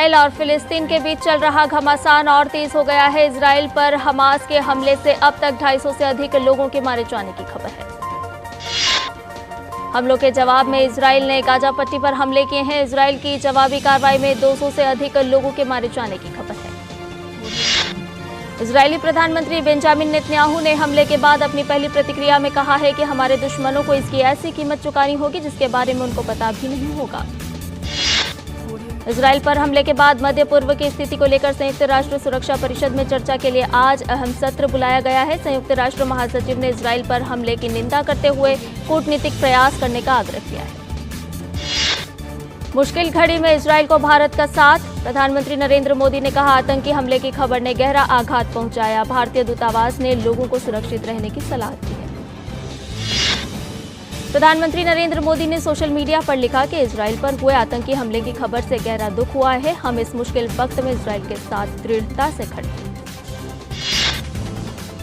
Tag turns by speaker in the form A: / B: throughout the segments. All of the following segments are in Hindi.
A: इजराइल और फिलिस्तीन के बीच चल रहा घमासान और तेज हो गया है। इजराइल पर हमास के हमले से अब तक 250 से अधिक लोगों के मारे जाने की खबर है। हमलों के जवाब में इजराइल ने गाजा पट्टी पर हमले किए हैं। इजराइल की जवाबी कार्रवाई में 200 से अधिक लोगों के मारे जाने की खबर है। इजरायली प्रधानमंत्री बेंजामिन नेतन्याहू ने हमले के बाद अपनी पहली प्रतिक्रिया में कहा है कि हमारे दुश्मनों को इसकी ऐसी कीमत चुकानी होगी जिसके बारे में उनको पता भी नहीं होगा। इजराइल पर हमले के बाद मध्य पूर्व की स्थिति को लेकर संयुक्त राष्ट्र सुरक्षा परिषद में चर्चा के लिए आज अहम सत्र बुलाया गया है। संयुक्त राष्ट्र महासचिव ने इजराइल पर हमले की निंदा करते हुए कूटनीतिक प्रयास करने का आग्रह किया है। मुश्किल घड़ी में इजराइल को भारत का साथ। प्रधानमंत्री नरेंद्र मोदी ने कहा, आतंकी हमले की खबर ने गहरा आघात पहुंचाया। भारतीय दूतावास ने लोगों को सुरक्षित रहने की सलाह दी है। प्रधानमंत्री नरेंद्र मोदी ने सोशल मीडिया पर लिखा कि इजराइल पर हुए आतंकी हमले की खबर से गहरा दुख हुआ है। हम इस मुश्किल वक्त में इजराइल के साथ दृढ़ता से खड़े हैं।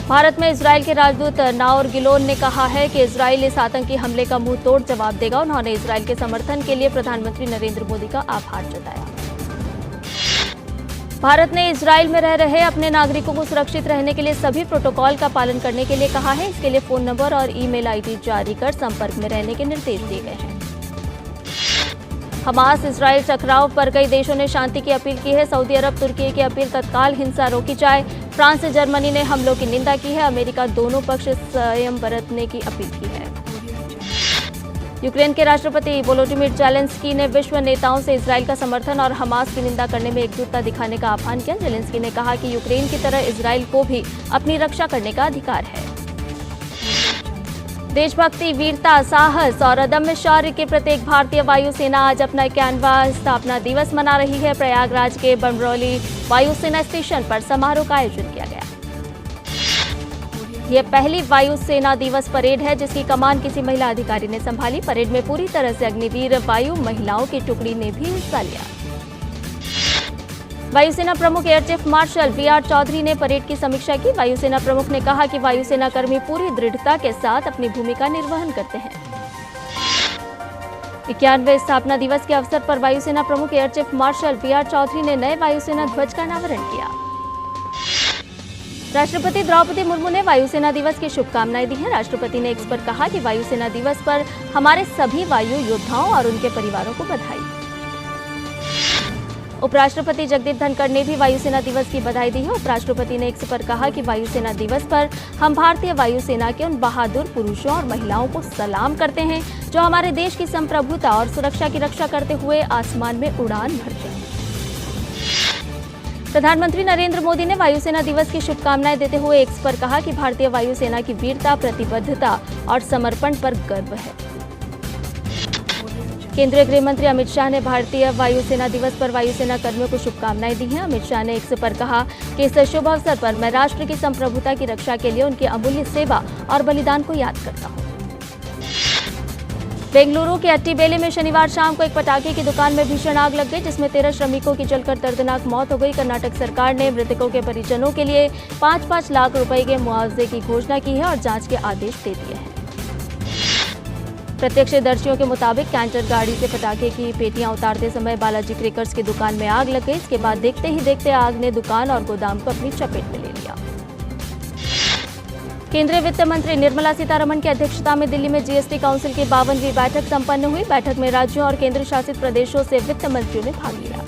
A: भारत में इजराइल के राजदूत नाओर गिलोन ने कहा है कि इजराइल इस आतंकी हमले का मुंह तोड़ जवाब देगा। उन्होंने इजराइल के समर्थन के लिए प्रधानमंत्री नरेंद्र मोदी का आभार जताया। भारत ने इजराइल में रह रहे अपने नागरिकों को सुरक्षित रहने के लिए सभी प्रोटोकॉल का पालन करने के लिए कहा है। इसके लिए फोन नंबर और ईमेल आईडी जारी कर संपर्क में रहने के निर्देश दिए गए हैं। हमास इजराइल टकराव पर कई देशों ने शांति की अपील की है। सऊदी अरब तुर्की की अपील तत्काल हिंसा रोकी जाए। फ्रांस से जर्मनी ने हमलों की निंदा की है। अमेरिका दोनों पक्ष संयम बरतने की अपील की है। यूक्रेन के राष्ट्रपति वोलोडिमिर जेलेंस्की ने विश्व नेताओं से इजराइल का समर्थन और हमास की निंदा करने में एकजुटता दिखाने का आह्वान किया। जेलेंस्की ने कहा कि यूक्रेन की तरह इजराइल को भी अपनी रक्षा करने का अधिकार है। देशभक्ति, वीरता, साहस और अदम्य शौर्य के प्रतीक भारतीय वायुसेना आज अपना 91वां स्थापना दिवस मना रही है। प्रयागराज के बमरौली वायुसेना स्टेशन पर समारोह का आयोजन किया गया। यह पहली वायुसेना दिवस परेड है जिसकी कमान किसी महिला अधिकारी ने संभाली। परेड में पूरी तरह से अग्निवीर वायु महिलाओं की टुकड़ी ने भी हिस्सा लिया। वायुसेना प्रमुख air chief marshal V R. Chaudhary ने परेड की समीक्षा की। वायुसेना प्रमुख ने कहा कि वायुसेना कर्मी पूरी दृढ़ता के साथ अपनी भूमिका निर्वहन करते हैं। 91वें स्थापना दिवस के अवसर पर वायुसेना प्रमुख air chief marshal V R. Chaudhary ने नए वायुसेना ध्वज का अनावरण किया। राष्ट्रपति द्रौपदी मुर्मू ने वायुसेना दिवस की शुभकामनाएं दी हैं। राष्ट्रपति ने एक्स पर कहा कि वायुसेना दिवस पर हमारे सभी वायु योद्धाओं और उनके परिवारों को बधाई। उपराष्ट्रपति जगदीप धनखड़ ने भी वायुसेना दिवस की बधाई दी है। उपराष्ट्रपति ने एक्स पर कहा कि वायुसेना दिवस पर हम भारतीय वायुसेना के उन बहादुर पुरुषों और महिलाओं को सलाम करते हैं जो हमारे देश की संप्रभुता और सुरक्षा की रक्षा करते हुए आसमान में उड़ान भरते हैं। प्रधानमंत्री नरेंद्र मोदी ने वायुसेना दिवस की शुभकामनाएं देते हुए एक्स पर कहा कि भारतीय वायुसेना की वीरता, प्रतिबद्धता और समर्पण पर गर्व है। केंद्रीय गृह मंत्री अमित शाह ने भारतीय वायुसेना दिवस पर वायुसेना कर्मियों को शुभकामनाएं दी हैं। अमित शाह ने एक्स पर कहा कि इस शुभ अवसर पर मैं राष्ट्र की संप्रभुता की रक्षा के लिए उनकी अमूल्य सेवा और बलिदान को याद करता हूं। बेंगलुरु के अट्टीबेले में शनिवार शाम को एक पटाखे की दुकान में भीषण आग लग गई जिसमें 13 श्रमिकों की जलकर दर्दनाक मौत हो गई। कर्नाटक सरकार ने मृतकों के परिजनों के लिए 5-5 लाख रुपए के मुआवजे की घोषणा की है और जांच के आदेश दे दिए हैं। प्रत्यक्षदर्शियों के मुताबिक कैंटर गाड़ी से पटाखे की पेटियां उतारते समय बालाजी क्रैकर्स की दुकान में आग लग गई। इसके बाद देखते ही देखते आग ने दुकान और गोदाम को अपनी चपेट में ले लिया। केंद्रीय वित्त मंत्री निर्मला सीतारमण की अध्यक्षता में दिल्ली में जीएसटी काउंसिल की 52वीं बैठक संपन्न हुई। बैठक में राज्यों और केंद्र शासित प्रदेशों से वित्त मंत्रियों ने भाग लिया।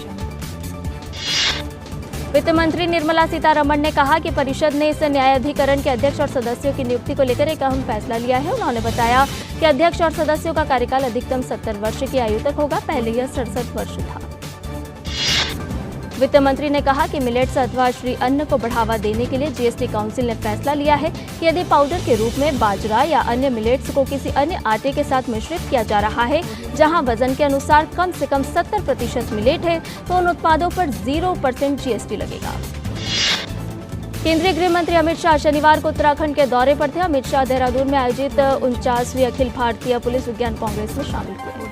A: वित्त मंत्री निर्मला सीतारमण ने कहा कि परिषद ने इस न्यायाधिकरण के अध्यक्ष और सदस्यों की नियुक्ति को लेकर एक अहम फैसला लिया है। उन्होंने बताया कि अध्यक्ष और सदस्यों का कार्यकाल अधिकतम 70 वर्ष की आयु तक होगा। पहले यह 67 वर्ष था। वित्त मंत्री ने कहा कि मिलेट्स अथवा श्री अन्न को बढ़ावा देने के लिए जीएसटी काउंसिल ने फैसला लिया है कि यदि पाउडर के रूप में बाजरा या अन्य मिलेट्स को किसी अन्य आटे के साथ मिश्रित किया जा रहा है जहां वजन के अनुसार कम से कम 70% मिलेट है तो उन उत्पादों पर 0% जीएसटी लगेगा। केंद्रीय गृह मंत्री अमित शाह शनिवार को उत्तराखंड के दौरे पर थे। अमित शाह देहरादून में आयोजित 49वीं अखिल भारतीय पुलिस विज्ञान कांग्रेस में शामिल हुए।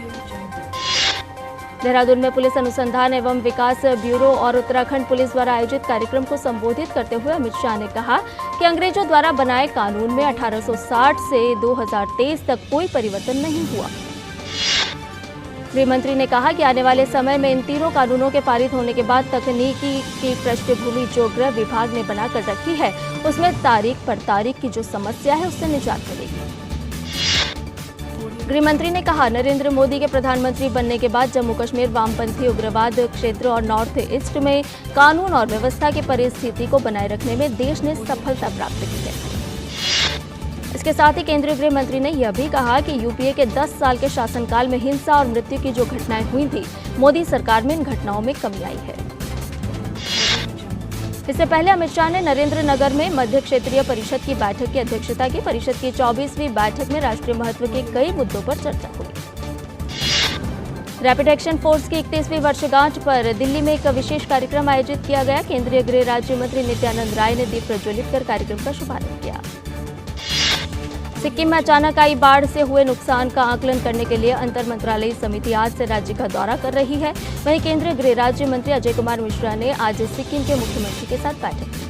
A: देहरादून में पुलिस अनुसंधान एवं विकास ब्यूरो और उत्तराखंड पुलिस द्वारा आयोजित कार्यक्रम को संबोधित करते हुए अमित शाह ने कहा कि अंग्रेजों द्वारा बनाए कानून में 1860 से 2023 तक कोई परिवर्तन नहीं हुआ। गृह मंत्री ने कहा कि आने वाले समय में इन तीनों कानूनों के पारित होने के बाद तकनीकी की पृष्ठभूमि जो गृह विभाग ने बनाकर रखी है उसमें तारीख पर तारीख की जो समस्या है उससे निजात मिलेगी। गृह मंत्री ने कहा, नरेंद्र मोदी के प्रधानमंत्री बनने के बाद जम्मू कश्मीर वामपंथी उग्रवाद क्षेत्र और नॉर्थ ईस्ट में कानून और व्यवस्था की परिस्थिति को बनाए रखने में देश ने सफलता प्राप्त की है। इसके साथ ही केंद्रीय गृह मंत्री ने यह भी कहा कि यूपीए के 10 साल के शासनकाल में हिंसा और मृत्यु की जो घटनाएं हुई थी, मोदी सरकार में इन घटनाओं में कमी आई है। इससे पहले अमित शाह ने नरेंद्र नगर में मध्य क्षेत्रीय परिषद की बैठक की अध्यक्षता की। परिषद की 24वीं बैठक में राष्ट्रीय महत्व के कई मुद्दों पर चर्चा हुई। रैपिड एक्शन फोर्स की 31वीं वर्षगांठ पर दिल्ली में एक विशेष कार्यक्रम आयोजित किया गया। केंद्रीय गृह राज्य मंत्री नित्यानंद राय ने दीप प्रज्वलित कर कार्यक्रम का शुभारंभ किया। सिक्किम में अचानक आई बाढ़ से हुए नुकसान का आकलन करने के लिए अंतर मंत्रालयी समिति आज से राज्य का दौरा कर रही है। वहीं केंद्रीय गृह राज्य मंत्री अजय कुमार मिश्रा ने आज सिक्किम के मुख्यमंत्री के साथ बैठक की।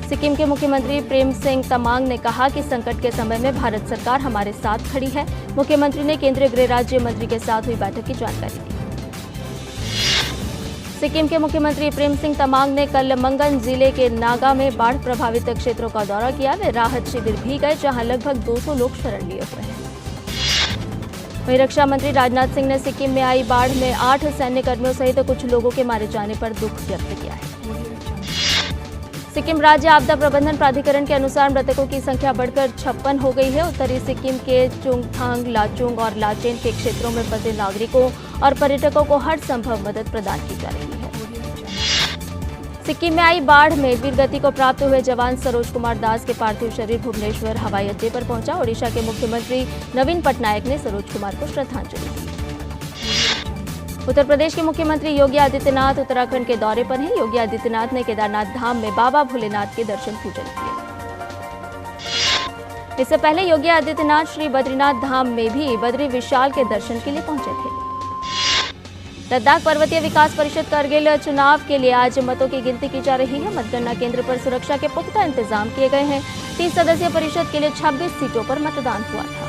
A: सिक्किम के मुख्यमंत्री प्रेम सिंह तमांग ने कहा कि संकट के समय में भारत सरकार हमारे साथ खड़ी है। मुख्यमंत्री ने केंद्रीय गृह राज्य मंत्री के साथ हुई बैठक की जानकारी दी। सिक्किम के मुख्यमंत्री प्रेम सिंह तमांग ने कल मंगन जिले के नागा में बाढ़ प्रभावित क्षेत्रों का दौरा किया। वे राहत शिविर भी गए, जहां लगभग 200 लोग शरण लिए हुए हैं। वहीं रक्षा मंत्री राजनाथ सिंह ने सिक्किम में आई बाढ़ में 8 सैन्य कर्मियों सहित कुछ लोगों के मारे जाने पर दुख व्यक्त किया है। सिक्किम राज्य आपदा प्रबंधन प्राधिकरण के अनुसार मृतकों की संख्या बढ़कर 56 हो गई है। उत्तरी सिक्किम के चुंगथांग, लाचुंग और लाचेन के क्षेत्रों में फंसे नागरिकों और पर्यटकों को हर संभव मदद प्रदान की जा रही है। सिक्किम में आई बाढ़ में वीर गति को प्राप्त हुए जवान सरोज कुमार दास के पार्थिव शरीर भुवनेश्वर हवाई अड्डे पर पहुंचा। ओडिशा के मुख्यमंत्री नवीन पटनायक ने सरोज कुमार को श्रद्धांजलि दी। उत्तर प्रदेश के मुख्यमंत्री योगी आदित्यनाथ उत्तराखंड के दौरे पर हैं। योगी आदित्यनाथ ने केदारनाथ धाम में बाबा भोलेनाथ के दर्शन पूजन किए। इससे पहले योगी आदित्यनाथ श्री बद्रीनाथ धाम में भी बद्री विशाल के दर्शन के लिए पहुंचे थे। लद्दाख पर्वतीय विकास परिषद कारगिल चुनाव के लिए आज मतों की गिनती की जा रही है। मतगणना केंद्र पर सुरक्षा के पुख्ता इंतजाम किए गए हैं। 30 सदस्यीय परिषद के लिए 26 सीटों पर मतदान हुआ था।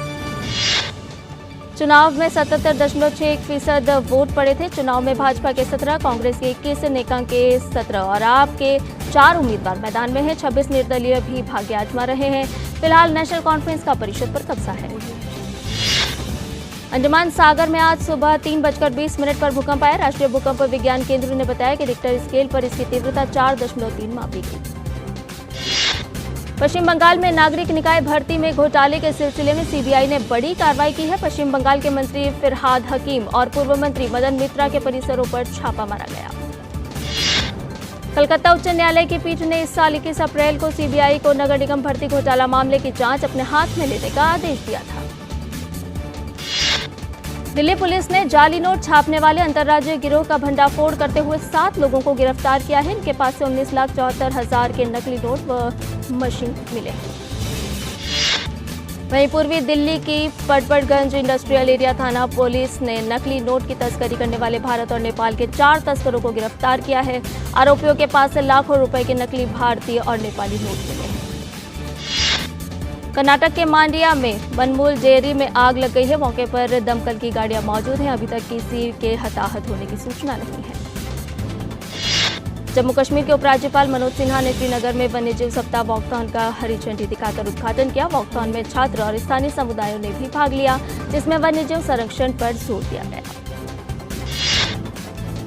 A: चुनाव में 77.61% वोट पड़े थे। चुनाव में भाजपा के 17, कांग्रेस के 21, नेकां के 17 और आप के 4 उम्मीदवार मैदान में हैं। 26 निर्दलीय भी भाग्य आजमा रहे हैं। फिलहाल नेशनल कॉन्फ्रेंस का परिषद पर कब्जा है। अंडमान सागर में आज सुबह 3:20 पर भूकंप आया। राष्ट्रीय भूकंप विज्ञान केंद्र ने बताया कि रिक्टर स्केल पर इसकी तीव्रता 4.3 मापी गई। पश्चिम बंगाल में नागरिक निकाय भर्ती में घोटाले के सिलसिले में सीबीआई ने बड़ी कार्रवाई की है। पश्चिम बंगाल के मंत्री फिरहाद हकीम और पूर्व मंत्री मदन मित्रा के परिसरों पर छापा मारा गया। कलकत्ता उच्च न्यायालय की पीठ ने इस साल 21 अप्रैल को सीबीआई को नगर निगम भर्ती घोटाला मामले की जांच अपने हाथ में लेने का आदेश दिया था। दिल्ली पुलिस ने जाली नोट छापने वाले अंतर्राज्यीय गिरोह का भंडाफोड़ करते हुए 7 लोगों को गिरफ्तार किया है। इनके पास से 19,74,000 के नकली नोट व मशीन मिले। वहीं पूर्वी दिल्ली की पटपड़गंज इंडस्ट्रियल एरिया थाना पुलिस ने नकली नोट की तस्करी करने वाले भारत और नेपाल के 4 तस्करों को गिरफ्तार किया है। आरोपियों के पास से लाखों रुपए के नकली भारतीय और नेपाली नोट मिले हैं। कर्नाटक के मांडिया में बनमूल डेयरी में आग लग गई है। मौके पर दमकल की गाड़ियां मौजूद हैं। अभी तक किसी के हताहत होने की सूचना नहीं है। जम्मू कश्मीर के उपराज्यपाल मनोज सिन्हा ने श्रीनगर में वन्यजीव सप्ताह वॉकथॉन का हरी झंडी दिखाकर उद्घाटन किया। वॉकथॉन में छात्र और स्थानीय समुदायों ने भी भाग लिया, जिसमें वन्यजीव संरक्षण पर जोर दिया गया।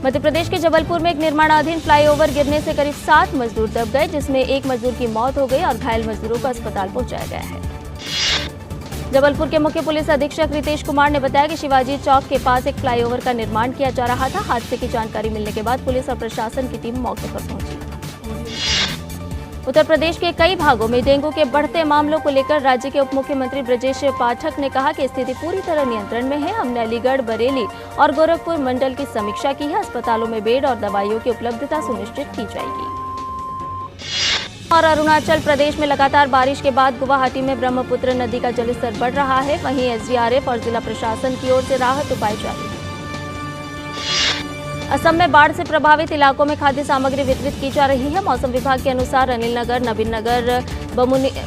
A: मध्य प्रदेश के जबलपुर में एक निर्माणाधीन फ्लाईओवर गिरने से करीब 7 मजदूर दब गए, जिसमें एक मजदूर की मौत हो गई और घायल मजदूरों को अस्पताल पहुंचाया गया है। जबलपुर के मुख्य पुलिस अधीक्षक रितेश कुमार ने बताया कि शिवाजी चौक के पास एक फ्लाईओवर का निर्माण किया जा रहा था। हादसे की जानकारी मिलने के बाद पुलिस और प्रशासन की टीम मौके पर पहुंची। उत्तर प्रदेश के कई भागों में डेंगू के बढ़ते मामलों को लेकर राज्य के उप मुख्यमंत्री ब्रजेश पाठक ने कहा कि स्थिति पूरी तरह नियंत्रण में है। हमने अलीगढ़, बरेली और गोरखपुर मंडल की समीक्षा की है। अस्पतालों में बेड और दवाइयों की उपलब्धता सुनिश्चित की जाएगी। और अरुणाचल प्रदेश में लगातार बारिश के बाद गुवाहाटी में ब्रह्मपुत्र नदी का जलस्तर बढ़ रहा है। वहीं एसडीआरएफ और जिला प्रशासन की ओर से राहत उपाय जारी है। असम में बाढ़ से प्रभावित इलाकों में खाद्य सामग्री वितरित की जा रही है। मौसम विभाग के अनुसार अनिल नगर, नवीन नगर,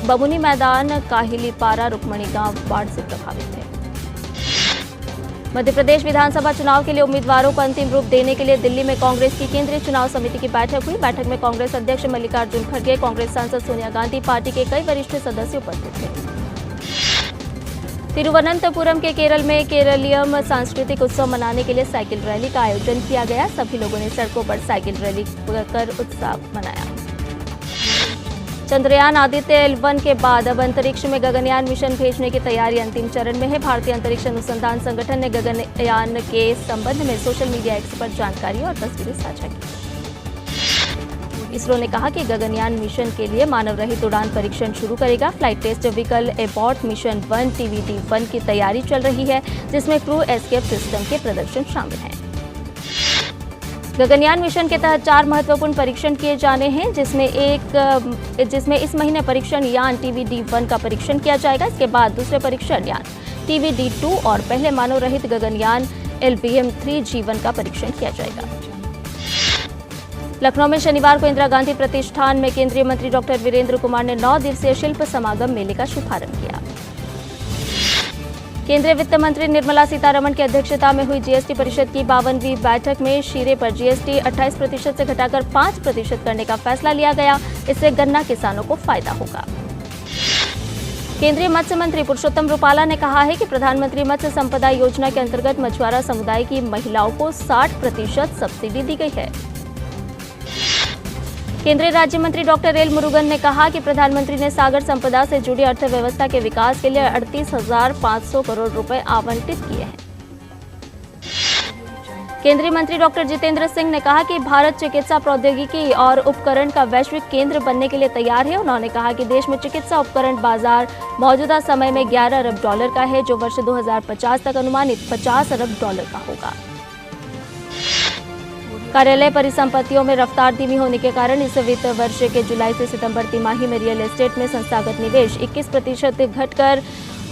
A: बमुनी मैदान, काहिलीपारा, रुक्मणी गांव बाढ़ से प्रभावित है। मध्य प्रदेश विधानसभा चुनाव के लिए उम्मीदवारों को अंतिम रूप देने के लिए दिल्ली में कांग्रेस की केंद्रीय चुनाव समिति की बैठक हुई। बैठक में कांग्रेस अध्यक्ष मल्लिकार्जुन खड़गे, कांग्रेस सांसद सोनिया गांधी, पार्टी के कई वरिष्ठ सदस्य उपस्थित थे। तिरुवनंतपुरम के केरल में केरलियम सांस्कृतिक उत्सव मनाने के लिए साइकिल रैली का आयोजन किया गया। सभी लोगों ने सड़कों पर साइकिल रैली कर उत्साह मनाया। चंद्रयान आदित्य L1 के बाद अब अंतरिक्ष में गगनयान मिशन भेजने की तैयारी अंतिम चरण में है। भारतीय अंतरिक्ष अनुसंधान संगठन ने गगनयान के संबंध में सोशल मीडिया एक्स पर जानकारी और तस्वीरें साझा की। इसरो ने कहा कि गगनयान मिशन के लिए मानव रहित उड़ान परीक्षण शुरू करेगा। Flight test vehicle abort mission 1 TVD-1 की तैयारी चल रही है, जिसमें क्रू एस्केप सिस्टम के प्रदर्शन शामिल हैं। गगनयान मिशन के तहत 4 महत्वपूर्ण परीक्षण किए जाने हैं, जिसमें इस महीने परीक्षण यान TVD-1 का परीक्षण किया जाएगा। इसके बाद दूसरे परीक्षण यान TVD-2 और पहले मानव रहित गगनयान LVM-3G1 का परीक्षण किया जाएगा। लखनऊ में शनिवार को इंदिरा गांधी प्रतिष्ठान में केंद्रीय मंत्री डॉक्टर वीरेंद्र कुमार ने 9 दिवसीय शिल्प समागम मेले का शुभारंभ किया। केंद्रीय वित्त मंत्री निर्मला सीतारमण की अध्यक्षता में हुई जीएसटी परिषद की 52वीं बैठक में शीरे पर जीएसटी 28% से घटाकर 5% करने का फैसला लिया गया। इससे गन्ना किसानों को फायदा होगा। केंद्रीय मत्स्य मंत्री पुरुषोत्तम रुपाला ने कहा है कि प्रधानमंत्री मत्स्य संपदा योजना के अंतर्गत मछुआरा समुदाय की महिलाओं को 60% सब्सिडी दी गई है। केंद्रीय राज्य मंत्री डॉक्टर एल मुरुगन ने कहा कि प्रधानमंत्री ने सागर संपदा से जुड़ी अर्थव्यवस्था के विकास के लिए 38,500 करोड़ रुपए आवंटित किए हैं। केंद्रीय मंत्री डॉक्टर जितेंद्र सिंह ने कहा कि भारत चिकित्सा प्रौद्योगिकी और उपकरण का वैश्विक केंद्र बनने के लिए तैयार है। उन्होंने कहा कि देश में चिकित्सा उपकरण बाजार मौजूदा समय में $11 अरब का है, जो वर्ष 2050 तक अनुमानित $50 अरब का होगा। कार्यालय परिसंपत्तियों में रफ्तार धीमी होने के कारण इस वित्त वर्ष के जुलाई से सितंबर तिमाही में रियल एस्टेट में संस्थागत निवेश 21% घटकर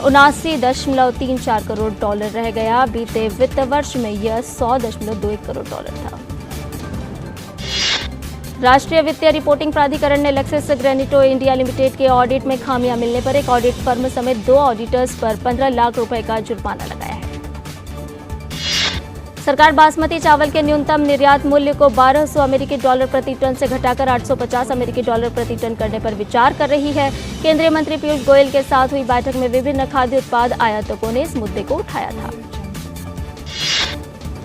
A: $79.34 करोड़ रह गया। बीते वित्त वर्ष में यह $100.21 करोड़ था। राष्ट्रीय वित्तीय रिपोर्टिंग प्राधिकरण ने लैक्सिस ग्रेनिटो इंडिया लिमिटेड के ऑडिट में खामियां मिलने पर एक ऑडिट फर्म समेत 2 ऑडिटर्स पर 15 लाख रुपए का जुर्माना लगाया है। सरकार बासमती चावल के न्यूनतम निर्यात मूल्य को $1200 प्रति टन से घटाकर $850 प्रति टन करने पर विचार कर रही है। केंद्रीय मंत्री पीयूष गोयल के साथ हुई बैठक में विभिन्न खाद्य उत्पाद आयातकों ने इस मुद्दे को उठाया था।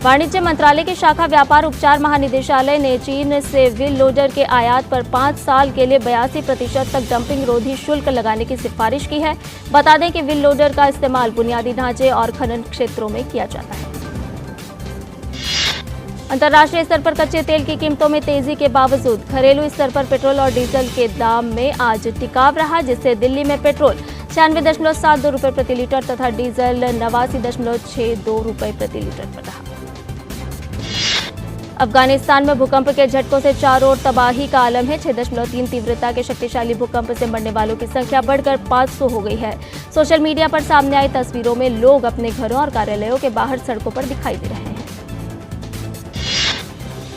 A: वाणिज्य मंत्रालय की शाखा व्यापार उपचार महानिदेशालय ने चीन से व्हील लोडर के आयात पर 5 साल के लिए 82% तक डंपिंग रोधी शुल्क लगाने की सिफारिश की है। बता दें कि व्हील लोडर का इस्तेमाल बुनियादी ढांचे और खनन क्षेत्रों में किया जाता है। अंतर्राष्ट्रीय स्तर पर कच्चे तेल की कीमतों में तेजी के बावजूद घरेलू स्तर पर पेट्रोल और डीजल के दाम में आज टिकाव रहा, जिससे दिल्ली में पेट्रोल 96.72 रुपये प्रति लीटर तथा डीजल 89.62 रुपये प्रति लीटर पर रहा। अफगानिस्तान में भूकंप के झटकों से चारों ओर तबाही का आलम है। 6.3 तीव्रता के शक्तिशाली भूकंप से मरने वालों की संख्या बढ़कर 500 हो गई है। सोशल मीडिया पर सामने आई तस्वीरों में लोग अपने घरों और कार्यालयों के बाहर सड़कों पर दिखाई दे रहे हैं।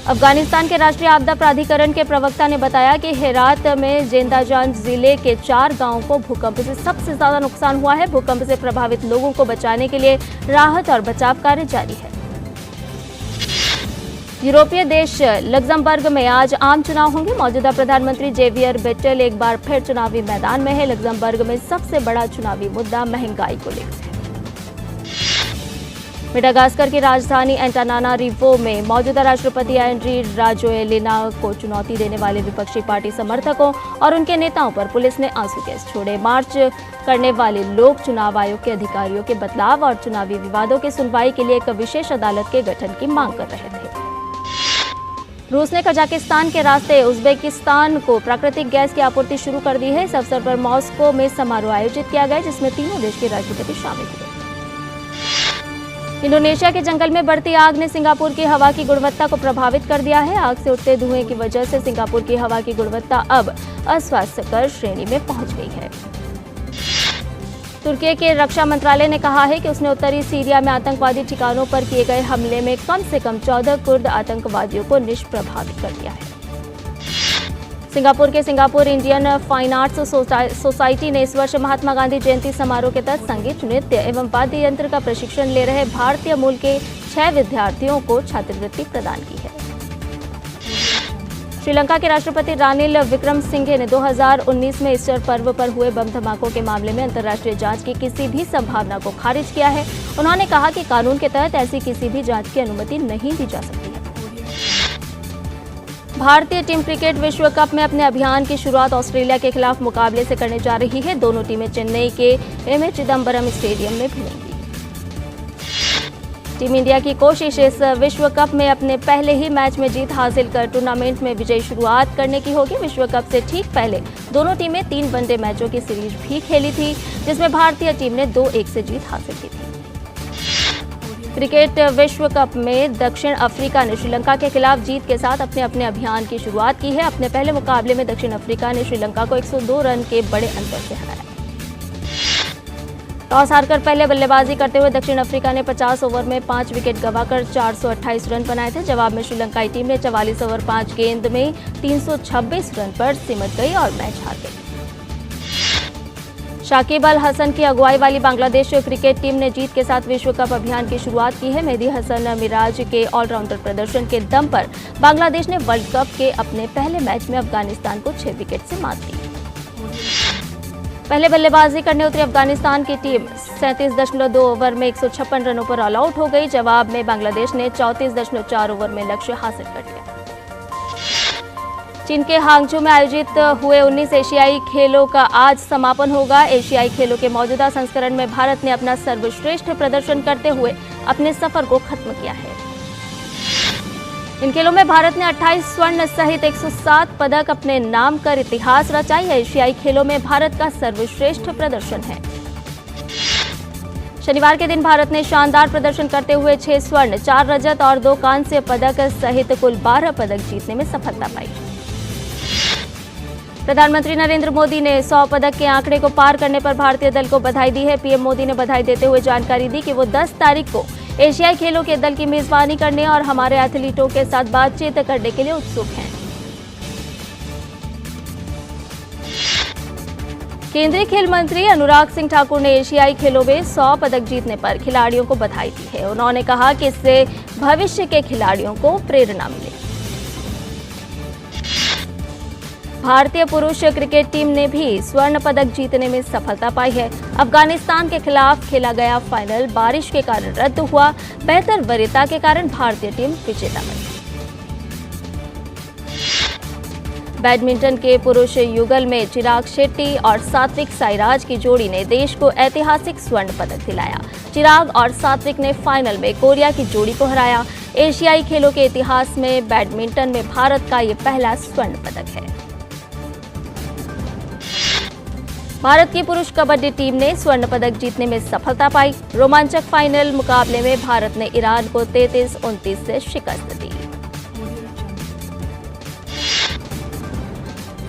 A: अफगानिस्तान के राष्ट्रीय आपदा प्राधिकरण के प्रवक्ता ने बताया कि हेरात में जेंदाजान जिले के 4 गांवों को भूकंप से सबसे ज्यादा नुकसान हुआ है। भूकंप से प्रभावित लोगों को बचाने के लिए राहत और बचाव कार्य जारी है। यूरोपीय देश लग्जमबर्ग में आज आम चुनाव होंगे। मौजूदा प्रधानमंत्री जेवियर बेटेल एक बार फिर चुनावी मैदान में है। लग्जमबर्ग में सबसे बड़ा चुनावी मुद्दा महंगाई को लेकर है। मेडागास्कर की राजधानी एंटानानारिवो में मौजूदा राष्ट्रपति एंड्री राजोएलिना को चुनौती देने वाले विपक्षी पार्टी समर्थकों और उनके नेताओं पर पुलिस ने आंसू गैस छोड़े। मार्च करने वाले लोग चुनाव आयोग के अधिकारियों के बदलाव और चुनावी विवादों की सुनवाई के लिए एक विशेष अदालत के गठन की मांग कर रहे थे। रूस ने कजाकिस्तान के रास्ते उज्बेकिस्तान को प्राकृतिक गैस की आपूर्ति शुरू कर दी है। इस अवसर पर मॉस्को में समारोह आयोजित किया गया, जिसमें तीनों देश के राष्ट्रपति शामिल हुए। इंडोनेशिया के जंगल में बढ़ती आग ने सिंगापुर की हवा की गुणवत्ता को प्रभावित कर दिया है। आग से उठते धुएं की वजह से सिंगापुर की हवा की गुणवत्ता अब अस्वास्थ्यकर श्रेणी में पहुंच गई है। तुर्की के रक्षा मंत्रालय ने कहा है कि उसने उत्तरी सीरिया में आतंकवादी ठिकानों पर किए गए हमले में कम से कम 14 कुर्द आतंकवादियों को निष्प्रभावी कर दिया है। सिंगापुर के Singapore Indian fine arts society ने इस वर्ष महात्मा गांधी जयंती समारोह के तहत संगीत, नृत्य एवं वाद्य यंत्र का प्रशिक्षण ले रहे भारतीय मूल के 6 विद्यार्थियों को छात्रवृत्ति प्रदान की है। श्रीलंका के राष्ट्रपति रानिल विक्रमसिंघे ने 2019 में ईस्टर पर्व पर हुए बम धमाकों के मामले में अंतर्राष्ट्रीय जांच की किसी भी संभावना को खारिज किया है। उन्होंने कहा कि कानून के तहत ऐसी किसी भी जांच की अनुमति नहीं दी जा सकती है। भारतीय टीम क्रिकेट विश्व कप में अपने अभियान की शुरुआत ऑस्ट्रेलिया के खिलाफ मुकाबले से करने जा रही है। दोनों टीमें चेन्नई के एम ए चिदम्बरम स्टेडियम में भिड़ेंगी। टीम इंडिया की कोशिश इस विश्व कप में अपने पहले ही मैच में जीत हासिल कर टूर्नामेंट में विजयी शुरुआत करने की होगी। विश्व कप से ठीक पहले दोनों टीमें 3 वनडे मैचों की सीरीज भी खेली थी, जिसमें भारतीय टीम ने 2-1 से जीत हासिल की थी। क्रिकेट विश्व कप में दक्षिण अफ्रीका ने श्रीलंका के खिलाफ जीत के साथ अपने अभियान की शुरुआत की है। अपने पहले मुकाबले में दक्षिण अफ्रीका ने श्रीलंका को 102 रन के बड़े अंतर से हराया। टॉस हारकर पहले बल्लेबाजी करते हुए दक्षिण अफ्रीका ने 50 ओवर में 5 विकेट गंवाकर 428 रन बनाए थे। जवाब में श्रीलंकाई टीम ने 44 ओवर 5 गेंद में 326 रन पर सिमट गई और मैच हार गई। शाकिब अल हसन की अगुवाई वाली बांग्लादेश क्रिकेट टीम ने जीत के साथ विश्व कप अभियान की शुरुआत की है। मेहदी हसन मिराज के ऑलराउंडर प्रदर्शन के दम पर बांग्लादेश ने वर्ल्ड कप के अपने पहले मैच में अफगानिस्तान को 6 विकेट से मात दी। पहले बल्लेबाजी करने उतरी अफगानिस्तान की टीम 37.2 ओवर में 156 रनों पर ऑल आउट हो गई। जवाब में बांग्लादेश ने 34.4 ओवर में लक्ष्य हासिल कर लिया। चीन के हांगझू में आयोजित हुए 19 एशियाई खेलों का आज समापन होगा। एशियाई खेलों के मौजूदा संस्करण में भारत ने अपना सर्वश्रेष्ठ प्रदर्शन करते हुए अपने सफर को खत्म किया है। इन खेलों में भारत ने 28 स्वर्ण सहित 107 पदक अपने नाम कर इतिहास रचा। यह एशियाई खेलों में भारत का सर्वश्रेष्ठ प्रदर्शन है। शनिवार के दिन भारत ने शानदार प्रदर्शन करते हुए 6 स्वर्ण, 4 रजत और 2 कांस्य पदक सहित कुल 12 पदक जीतने में सफलता पाई। प्रधानमंत्री नरेंद्र मोदी ने 100 पदक के आंकड़े को पार करने पर भारतीय दल को बधाई दी है। पीएम मोदी ने बधाई देते हुए जानकारी दी कि वो 10 तारीख को एशियाई खेलों के दल की मेजबानी करने और हमारे एथलीटों के साथ बातचीत करने के लिए उत्सुक हैं। केंद्रीय खेल मंत्री अनुराग सिंह ठाकुर ने एशियाई खेलों में 100 पदक जीतने पर खिलाड़ियों को बधाई दी है। उन्होंने कहा कि इससे भविष्य के खिलाड़ियों को प्रेरणा मिलेगी। भारतीय पुरुष क्रिकेट टीम ने भी स्वर्ण पदक जीतने में सफलता पाई है। अफगानिस्तान के खिलाफ खेला गया फाइनल बारिश के कारण रद्द हुआ। बेहतर वरीयता के कारण भारतीय टीम विजेता बनी। बैडमिंटन के पुरुष युगल में चिराग शेट्टी और सात्विक साईराज की जोड़ी ने देश को ऐतिहासिक स्वर्ण पदक दिलाया। चिराग और सात्विक ने फाइनल में कोरिया की जोड़ी को हराया। एशियाई खेलों के इतिहास में बैडमिंटन में भारत का ये पहला स्वर्ण पदक है। भारत की पुरुष कबड्डी टीम ने स्वर्ण पदक जीतने में सफलता पाई। रोमांचक फाइनल मुकाबले में भारत ने ईरान को 33-29 से शिकस्त दी।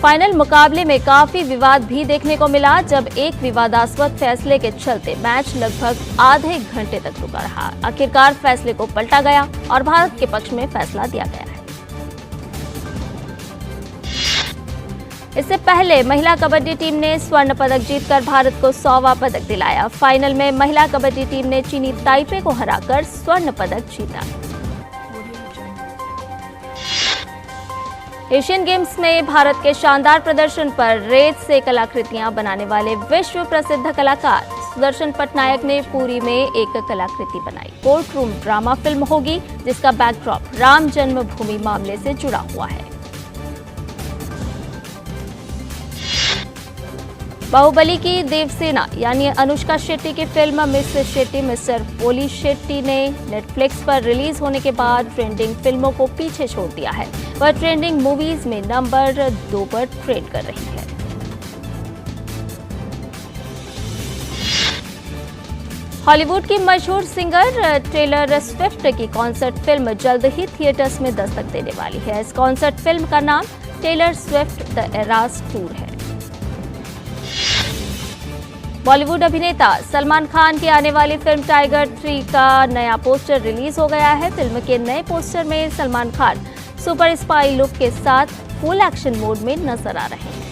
A: फाइनल मुकाबले में काफी विवाद भी देखने को मिला, जब एक विवादास्पद फैसले के चलते मैच लगभग आधे घंटे तक रुका रहा। आखिरकार फैसले को पलटा गया और भारत के पक्ष में फैसला दिया गया है। इससे पहले महिला कबड्डी टीम ने स्वर्ण पदक जीतकर भारत को 100वां पदक दिलाया। फाइनल में महिला कबड्डी टीम ने चीनी ताइपे को हराकर स्वर्ण पदक जीता। एशियन गेम्स में भारत के शानदार प्रदर्शन पर रेत से कलाकृतियां बनाने वाले विश्व प्रसिद्ध कलाकार सुदर्शन पटनायक ने पुरी में एक कलाकृति बनाई। कोर्ट रूम ड्रामा फिल्म होगी, जिसका बैकड्रॉप राम जन्मभूमि मामले से जुड़ा हुआ है। बाहुबली की देवसेना यानी अनुष्का शेट्टी की फिल्म मिस शेट्टी मिस्टर पोली शेट्टी ने नेटफ्लिक्स पर रिलीज होने के बाद ट्रेंडिंग फिल्मों को पीछे छोड़ दिया है। वह ट्रेंडिंग मूवीज में नंबर 2 पर ट्रेंड कर रही है। हॉलीवुड की मशहूर सिंगर टेलर स्विफ्ट की कॉन्सर्ट फिल्म जल्द ही थिएटर्स में दस्तक देने वाली है। इस कॉन्सर्ट फिल्म का नाम Taylor Swift the Eras tour है। बॉलीवुड अभिनेता सलमान खान की आने वाली फिल्म टाइगर 3 का नया पोस्टर रिलीज हो गया है। फिल्म के नए पोस्टर में Salman Khan super spy look के साथ फुल एक्शन मोड में नजर आ रहे हैं।